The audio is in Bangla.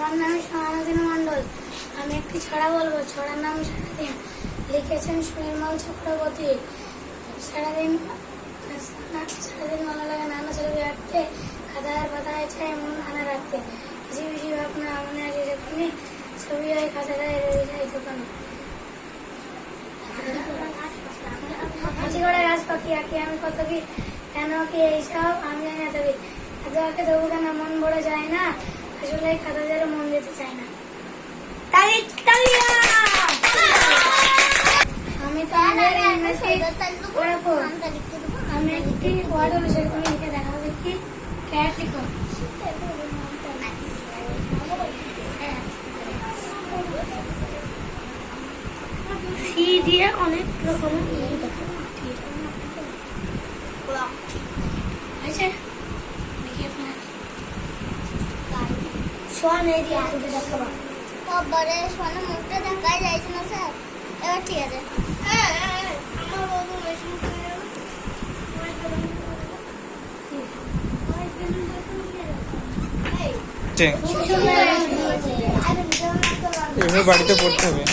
আমার নাম সমানদিন মণ্ডল। আমি একটি ছড়া বলবো। ছড়ার নাম সারাদিন। লিখেছেন সুনির্মল চক্রবর্তী। সারাদিন ভালো লাগে নানা ছবি আঁকতে, খাতায় পাতায় চাই মন আনা রাখতে। কিছু কিছু ভাবনা মনে আছে যখনই ছবি হয় খাতাটায় রয়ে যায় দোকানে। হাঁচি করে গাছ পাখি আঁকি আমি কত কি, কেন কি এইসব আমি জানি এত কি। এত আঁকে তবু কেন মন ভরে যায় না, আসলে খাতা ধরে মন দিতে চায় না। আমি তো আমি একটি ওয়ার্ড হলো সেটা তুমি লিখে দেখাও দেখি। ক্যাট লিখো। সি দিয়ে অনেক রকমের দেখো আছে দেখি আপনার সোয়ান এই দিয়ে শুধু দেখাবো। বাবারে সোয়ানের মুখটা দেখা যাচ্ছে না স্যার। এবার ঠিক আছে। আমার বাবু মেশিন করে যাবে। এভাবে বাড়িতে পড়তে হবে।